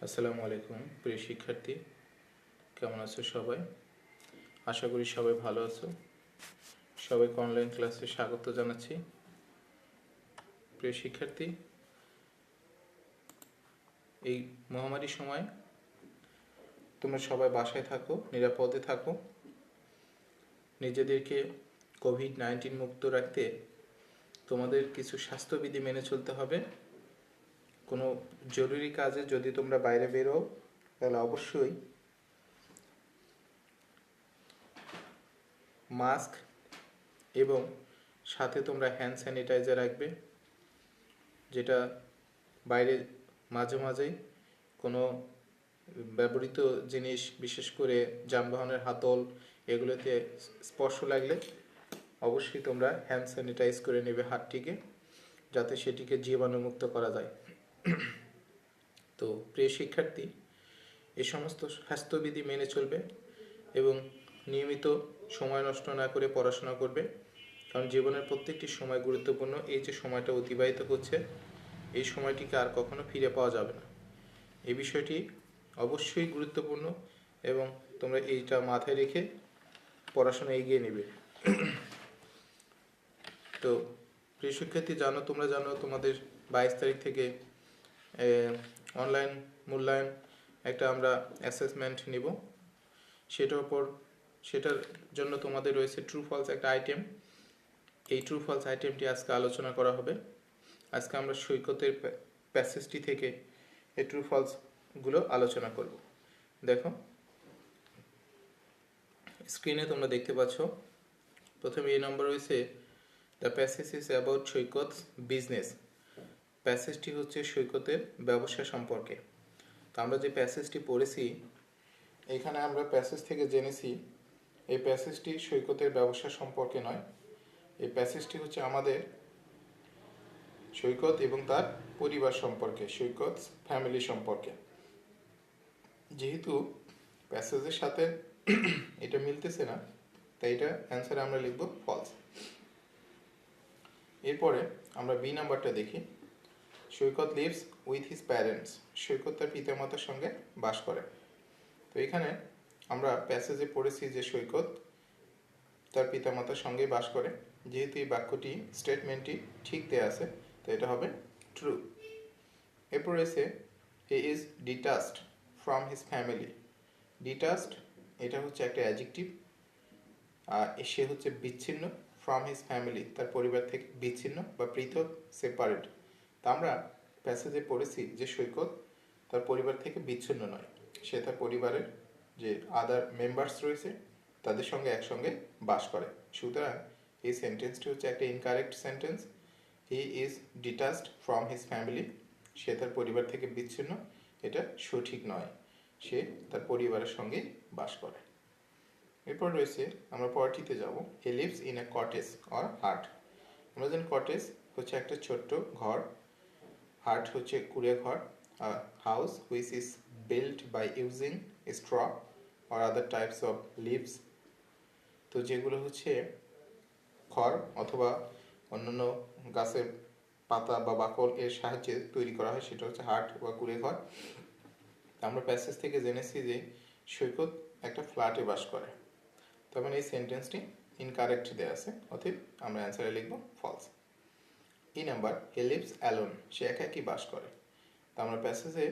আসসালামু আলাইকুম প্রিয় শিক্ষার্থী, কেমন আছো সবাই? আশা করি সবাই ভালো আছো। সবাইকে অনলাইন ক্লাসে স্বাগত জানাচ্ছি। প্রিয় শিক্ষার্থী, এই মহামারীর সময় তোমরা সবাই বাসায় থাকো, নিরাপদে থাকো। নিজেদেরকে কোভিড-19 মুক্ত রাখতে তোমাদের কিছু স্বাস্থ্যবিধি মেনে চলতে হবে। কোনো জরুরি কাজে যদি তোমরা বাইরে বেরো তাহলে অবশ্যই মাস্ক এবং সাথে তোমরা হ্যান্ড স্যানিটাইজার রাখবে, যেটা বাইরে মাঝে মাঝেই কোনো ব্যবহৃত জিনিস, বিশেষ করে যানবাহনের হাতল, এগুলোতে স্পর্শ লাগলে অবশ্যই তোমরা হ্যান্ড স্যানিটাইজ করে নেবে হাতটিকে, যাতে সেটিকে জীবাণুমুক্ত করা যায়। তো প্রিয় শিক্ষার্থী, এই সমস্ত স্বাস্থ্যবিধি মেনে চলবে এবং নিয়মিত সময় নষ্ট না করে পড়াশোনা করবে, কারণ জীবনের প্রত্যেকটি সময় গুরুত্বপূর্ণ। এই যে সময়টা অতিবাহিত হচ্ছে, এই সময়টিকে আর কখনো ফিরে পাওয়া যাবে না। এই বিষয়টি অবশ্যই গুরুত্বপূর্ণ এবং তোমরা এইটা মাথায় রেখে পড়াশোনা এগিয়ে নেবে। তো প্রিয় শিক্ষার্থী, তোমরা জানো তোমাদের 22 তারিখ থেকে অনলাইন মূল্যায়ন একটা আমরা অ্যাসেসমেন্ট নিব। সেটার জন্য তোমাদের রয়েছে ট্রু ফলস একটা আইটেম। এই ট্রু ফলস আইটেমটি আজকে আলোচনা করা হবে। আজকে আমরা সৈকতের প্যাসেজটি থেকে এই ট্রু ফলসগুলো আলোচনা করব। দেখো, স্ক্রিনে তোমরা দেখতে পাচ্ছ, প্রথমে এই নম্বর রয়েছে, the passage is about Saikat business. প্যাসেজটি হচ্ছে সৈকতের ব্যবসা সম্পর্কে। তো আমরা যে প্যাসেজটি পড়েছি, এখানে আমরা প্যাসেজ থেকে জেনেছি এই প্যাসেজটি সৈকতের ব্যবসা সম্পর্কে নয়। এই প্যাসেজটি হচ্ছে আমাদের সৈকত এবং তার পরিবার সম্পর্কে, সৈকত ফ্যামিলি সম্পর্কে। যেহেতু প্যাসেজের সাথে এটা মিলতেছে না, তাই এটা অ্যান্সারে আমরা লিখব ফলস। এরপরে আমরা বি নাম্বারটা দেখি। সৈকত লিভস উইথ হিজ প্যারেন্টস। সৈকত তার পিতামাতার সঙ্গে বাস করে। তো এখানে আমরা প্যাসেজে পড়েছি যে সৈকত তার পিতামাতার সঙ্গে বাস করে। যেহেতু এই বাক্যটি, স্টেটমেন্টটি ঠিক দেয়া আছে, তো এটা হবে ট্রু। এরপর রয়েছে, হি is detached from his family. Detached এটা হচ্ছে একটা অ্যাডজেক্টিভ, আর সে হচ্ছে বিচ্ছিন্ন, ফ্রম হিজ ফ্যামিলি তার পরিবার থেকে বিচ্ছিন্ন বা পৃথক, সেপারেট। তা আমরা প্যাসেজে পড়েছি যে সৈকত তার পরিবার থেকে বিচ্ছিন্ন নয়, সে তার পরিবারের যে আদার মেম্বার্স রয়েছে তাদের সঙ্গে একসঙ্গে বাস করে। সুতরাং এই সেন্টেন্সটি হচ্ছে একটা incorrect sentence. He is detached from his family, সে তার পরিবার থেকে বিচ্ছিন্ন, এটা সঠিক নয়, সে তার পরিবারের সঙ্গে বাস করে। এরপর রয়েছে, আমরা পরটিতে যাব, হি lives in A cottage or হাট। আমরা জানি কটেজ হচ্ছে একটা ছোট্ট ঘর, হাট হচ্ছে কুঁড়ে ঘর, house which is built by using straw or other types of leaves. তো যেগুলো হচ্ছে খড় অথবা অন্যান্য গাছের পাতা বা বাকল এর সাহায্যে তৈরি করা হয়, সেটা হচ্ছে হাট বা কুঁড়ে ঘর। আমরা প্যাসেজ থেকে জেনেছি যে সৈকত একটা ফ্ল্যাটে বাস করে। তখন এই সেন্টেন্সটি ইনকারেক্ট দেওয়া আছে, অতএব আমরা অ্যান্সারে লিখব false. E number, he lives alone. সে একাকী বাস করে। তো আমরা প্যাসেজে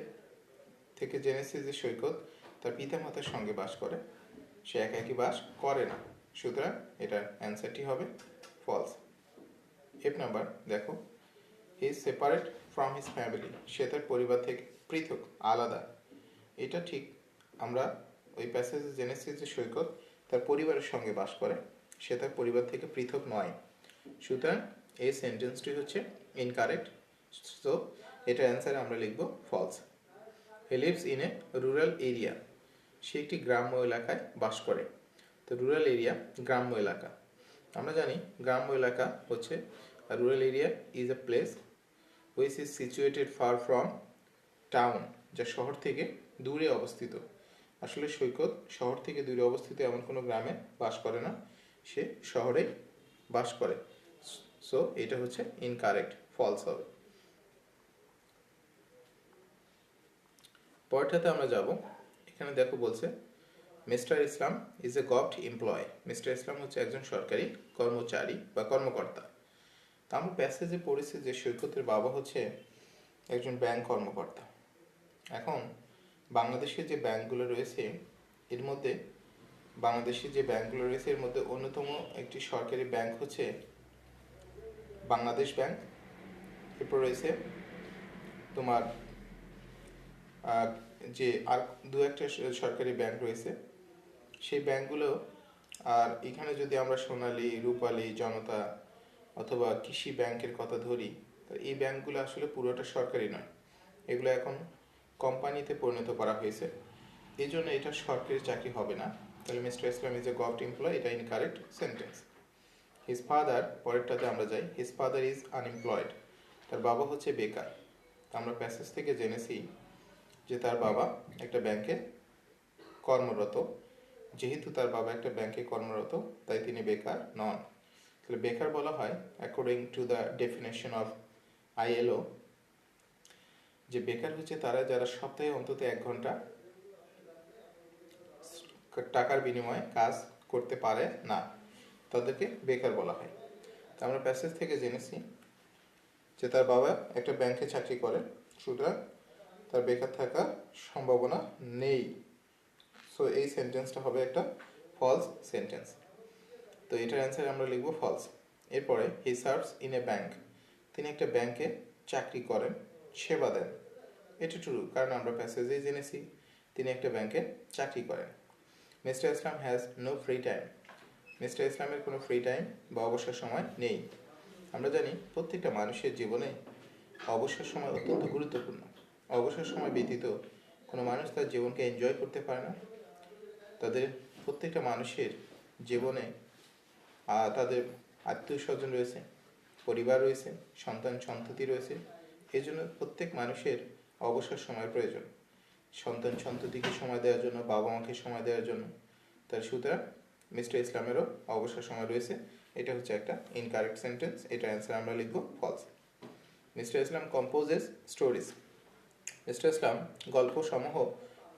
থেকে জেনেছি যে সৈকত তার পিতামাতার সঙ্গে বাস করে, সে একাকী বাস করে না। সুতরাং এটার অ্যান্সারটি হবে ফলস। এফ নাম্বার দেখো, he is separate from his family. সে তার পরিবার থেকে পৃথক, আলাদা। এটা ঠিক। আমরা ওই প্যাসেজে জেনেছি যে সৈকত তার পরিবারের সঙ্গে বাস করে, সে তার পরিবার থেকে পৃথক নয়। সুতরাং এই সেন্টেন্সটি হচ্ছে ইনকারেক্ট। সো এটার অ্যান্সারে আমরা লিখব false. He lives in a rural area. সে একটি গ্রাম্য এলাকায় বাস করে। তো রুরাল এরিয়া, গ্রাম্য এলাকা। আমরা জানি গ্রাম্য এলাকা হচ্ছে, rural area is a place which is situated far from town, যা শহর থেকে দূরে অবস্থিত। আসলে সৈকত শহর থেকে দূরে অবস্থিত এমন কোনো গ্রামে বাস করে না, সে শহরে বাস করে। সো এটা হচ্ছে ইনকারেক্ট, ফলস হবে। পরেরটাতে আমরা যাব। এখানে দেখো বলছে Mister Islam is a government employ. Mister Islam হচ্ছে একজন সরকারি কর্মচারী বা কর্মকর্তা। তা আমরা প্যাসেজে পড়েছি যে সৈকতের বাবা হচ্ছে একজন ব্যাংক কর্মকর্তা। এখন বাংলাদেশের যে ব্যাংকগুলো রয়েছে এর মধ্যে অন্যতম একটি সরকারি ব্যাংক হচ্ছে বাংলাদেশ ব্যাংক। এরপর রয়েছে তোমার যে আর দু একটা সরকারি ব্যাংক রয়েছে সেই ব্যাংকগুলো। আর এখানে যদি আমরা সোনালী, রূপালী, জনতা অথবা কৃষি ব্যাংকের কথা ধরি, তো এই ব্যাংকগুলো আসলে পুরোটা সরকারি নয়, এগুলো এখন কোম্পানিতে পরিণত করা হয়েছে। এই জন্য এটা সরকারি চাকরি হবে না। তাহলে mister Islam is a government employ, এটা ইনকারেক্ট সেন্টেন্স। হিজ ফাদার, পরেরটাতে আমরা যাই, হিজ ফাদার ইজ আনএমপ্লয়েড। তার বাবা হচ্ছে বেকার। আমরা প্যাসেজ থেকে জেনেছি যে তার বাবা একটা ব্যাংকে কর্মরত। যেহেতু তার বাবা একটা ব্যাংকে কর্মরত, তাই তিনি বেকার নন। তাহলে বেকার বলা হয় according to the definition of ILO, যে বেকার হচ্ছে তারা যারা সপ্তাহে অন্তত 1 ঘন্টা টাকার বিনিময়ে কাজ করতে পারে না, তাদেরকে বেকার বলা হয়। তো আমরা প্যাসেজ থেকে জেনেছি যে তার বাবা একটা ব্যাংকে চাকরি করে, সুতরাং তার বেকার থাকার সম্ভাবনা নেই। সো এই সেন্টেন্সটা হবে একটা ফলস সেন্টেন্স। তো এটার অ্যান্সার আমরা লিখব ফলস। এরপরে হি সার্ভস ইন এ ব্যাংক, তিনি একটা ব্যাংকে চাকরি করেন, সেবা দেন। এটা ট্রু, কারণ আমরা প্যাসেজেই জেনেছি তিনি একটা ব্যাংকে চাকরি করেন। Mister Islam has no free time, mister ইসলামের কোনো ফ্রি টাইম বা অবসর সময় নেই। আমরা জানি প্রত্যেকটা মানুষের জীবনে অবসর সময় অত্যন্ত গুরুত্বপূর্ণ। অবসর সময় ব্যতীত কোনো মানুষ তার জীবনকে এনজয় করতে পারে না। তাদের প্রত্যেকটা মানুষের জীবনে তাদের আত্মীয় স্বজন রয়েছে, পরিবার রয়েছে, সন্তান সন্ততি রয়েছে। এই জন্য প্রত্যেক মানুষের অবসর সময়ের প্রয়োজন, সন্তান সন্ততিকে সময় দেওয়ার জন্য, বাবা মাকে সময় দেওয়ার জন্য। তার সুতরাং মিস্টার ইসলামেরও অবসর সময় রয়েছে। এটা হচ্ছে একটা ইনকারেক্ট সেন্টেন্স, এটা অ্যান্সার আমরা লিখব ফলস। মিস্টার ইসলাম কম্পোজেস স্টোরিজ, মিস্টার ইসলাম গল্প সমূহ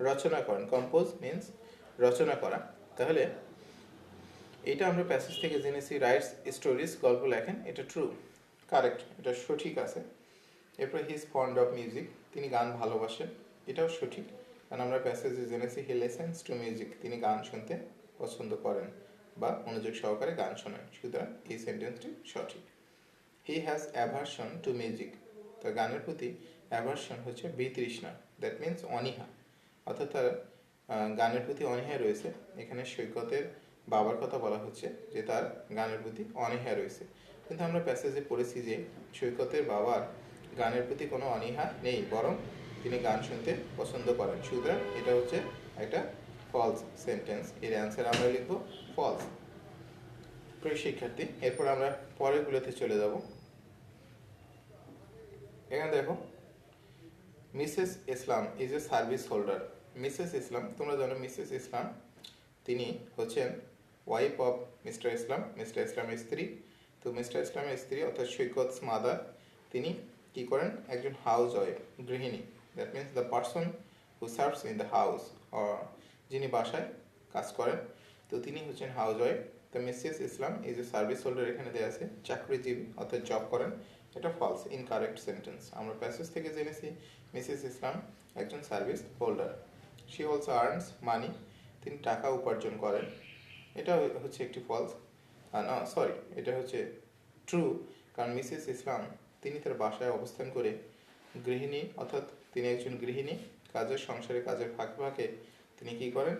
রচনা করেন। কম্পোজ মিন্স রচনা করা। তাহলে এটা আমরা প্যাসেজ থেকে জেনেছি রাইটস স্টোরিজ, গল্প লেখেন, এটা ট্রু, কারেক্ট, এটা সঠিক আছে। এরপর he is fond of music, তিনি গান ভালোবাসেন, এটাও সঠিক, কারণ আমরা প্যাসেজে জেনেছি হি লিসেন্স টু মিউজিক, তিনি গান শুনতে পছন্দ করেন বা মনোযোগ সহকারে গান শোনেন। সুতরাং এই সেন্টেন্সটি সঠিক। He has aversion to music, তার গানের প্রতি অ্যাভারশন হচ্ছে বিতৃষ্ণা, দ্যাট মিন্স অনীহা, অর্থাৎ তার গানের প্রতি অনীহা রয়েছে। এখানে সৈকতের বাবার কথা বলা হচ্ছে যে তার গানের প্রতি অনীহা রয়েছে, কিন্তু আমরা প্যাসেজে পড়েছি যে সৈকতের বাবার গানের প্রতি কোনো অনীহা নেই, বরং তিনি গান শুনতে পছন্দ করেন। সুতরাং এটা হচ্ছে একটা ফলস সেন্টেন্স, এর অ্যান্সার আমরা লিখব ফলস। প্রিয় শিক্ষার্থী, এরপর আমরা পরেরগুলোতে চলে যাব। এখানে দেখো Mrs Islam is a service holder. Mrs Islam, তোমরা জানো মিসেস ইসলাম তিনি হচ্ছেন wife of Mister Islam, Mister ইসলামের স্ত্রী। তো মিস্টার ইসলামের স্ত্রী অর্থাৎ সৈকতস মাদার, তিনি কি করেন, একজন হাউস ওয়াইফ, গৃহিণী। That means the person who serves in the house, যিনি বাসায় কাজ করেন, তো তিনি হচ্ছেন হাউস ওয়াইফ। তো Mrs Islam is a service holder, এখানে দেওয়া আছে চাকরিজীবী অর্থাৎ জব করেন, এটা ফলস, ইনকারেক্ট সেন্টেন্স। আমরা প্যাসেজ থেকে জেনেছি মিসেস ইসলাম একজন service holder. She also earns money, তিনি টাকা উপার্জন করেন, এটা হচ্ছে একটি ফলস, না সরি, এটা হচ্ছে ট্রু, কারণ মিসেস ইসলাম তিনি তার বাসায় অবস্থান করে গৃহিণী, অর্থাৎ তিনি একজন গৃহিণী, সংসারের কাজের ফাঁকে ফাঁকে তিনি কি করেন,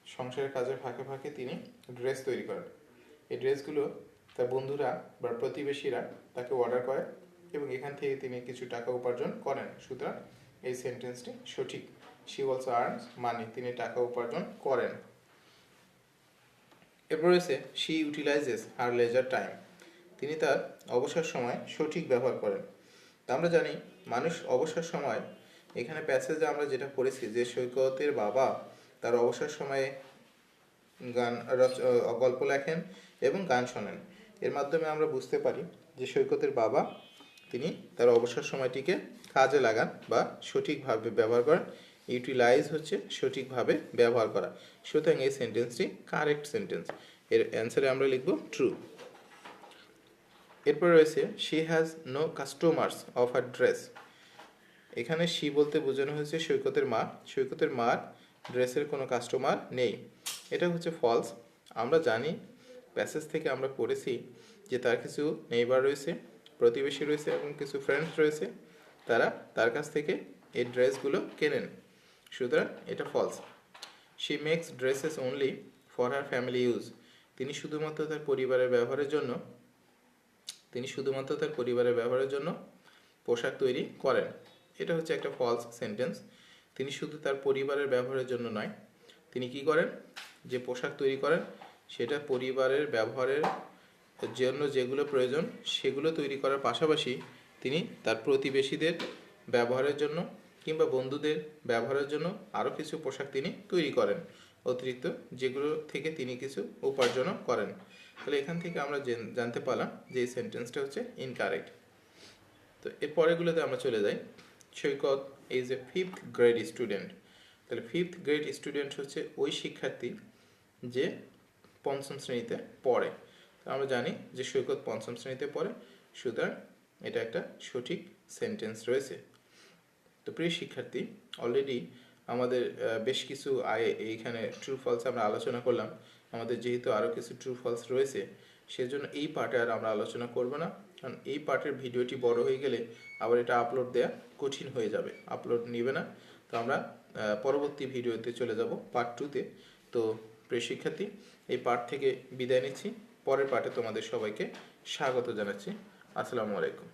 সংসারের কাজের ফাঁকে ফাঁকে তিনি ড্রেস তৈরি করেন। এই ড্রেসগুলো তার বন্ধুরা বা প্রতিবেশীরা তাকে অর্ডার করে এবং এখান থেকে তিনি কিছু টাকা উপার্জন করেন। সুতরাং এই সেন্টেন্সটি সঠিক। শি অলসো আর্নস মানি, তিনি টাকা উপার্জন করেন। এরপর রয়েছে শি ইউটিলাইজেস হার লেজার টাইম, তিনি তার অবসর সময় সঠিক ব্যবহার করেন। তা আমরা জানি মানুষ অবসর সময়, এখানে প্যাসেজে আমরা যেটা পড়েছি যে সৈকতের বাবা তার অবসর সময়ে গল্প লেখেন এবং গান শোনেন। এর মাধ্যমে আমরা বুঝতে পারি যে সৈকতের বাবা তিনি তার অবসর সময়টিকে কাজে লাগান বা সঠিকভাবে ব্যবহার করেন। ইউটিলাইজ হচ্ছে সঠিকভাবে ব্যবহার করা। সুতরাং এই সেন্টেন্সটি কারেক্ট সেন্টেন্স। এর অ্যান্সারে আমরা লিখব ট্রু। এরপর রয়েছে she has no customers of her dress. এখানে শি বলতে বোঝানো হয়েছে সৈকতের মা। সৈকতের মার ড্রেসের কোনো কাস্টমার নেই। এটা হচ্ছে ফলস। আমরা জানি, প্যাসেজ থেকে আমরা পড়েছি যে তার কিছু নেইবার রয়েছে, প্রতিবেশী রয়েছে এবং কিছু ফ্রেন্ডস রয়েছে, তারা তার কাছ থেকে এই ড্রেসগুলো কেনেন। সুতরাং এটা false. She makes dresses only for her family use. তিনি শুধুমাত্র তার পরিবারের ব্যবহারের জন্য পোশাক তৈরি করেন। এটা হচ্ছে একটা ফলস সেন্টেন্স। তিনি শুধু তার পরিবারের ব্যবহারের জন্য নয়, তিনি কি করেন, যে পোশাক তৈরি করেন সেটা পরিবারের ব্যবহারের জন্য যেগুলো প্রয়োজন সেগুলো তৈরি করার পাশাপাশি তিনি তার প্রতিবেশীদের ব্যবহারের জন্য কিংবা বন্ধুদের ব্যবহারের জন্য আরও কিছু পোশাক তিনি তৈরি করেন অতিরিক্ত, যেগুলো থেকে তিনি কিছু উপার্জনও করেন। তাহলে এখান থেকে আমরা জানতে পারলাম যে এই সেন্টেন্সটা হচ্ছে ইনকারেক্ট। তো এর পরেরগুলোতে আমরা চলে যাই। Saikat is a 5th grade student. তাহলে 5th গ্রেড স্টুডেন্ট হচ্ছে ওই শিক্ষার্থী যে পঞ্চম শ্রেণীতে পড়ে। আমরা জানি যে সৈকত পঞ্চম শ্রেণীতে পড়ে, সুতরাং এটা একটা সঠিক সেন্টেন্স রয়েছে। তো প্রিয় শিক্ষার্থী, অলরেডি আমাদের বেশ কিছু এইখানে ট্রু ফলস আমরা আলোচনা করলাম। আমাদের যেহেতু আরও কিছু ট্রু ফলস রয়েছে, সেজন্য এই পার্টে আর আমরা আলোচনা করব না, কারণ এই পার্টের ভিডিওটি বড় হয়ে গেলে আবার এটা আপলোড দেওয়া কঠিন হয়ে যাবে, আপলোড নেবে না। তো আমরা পরবর্তী ভিডিওতে চলে যাব পার্ট 2-তে। তো প্রিয় শিক্ষার্থী, এই পার্ট থেকে বিদায় নিচ্ছি। পরের পার্টে তোমাদের সবাইকে স্বাগত জানাচ্ছি। আসসালামু আলাইকুম।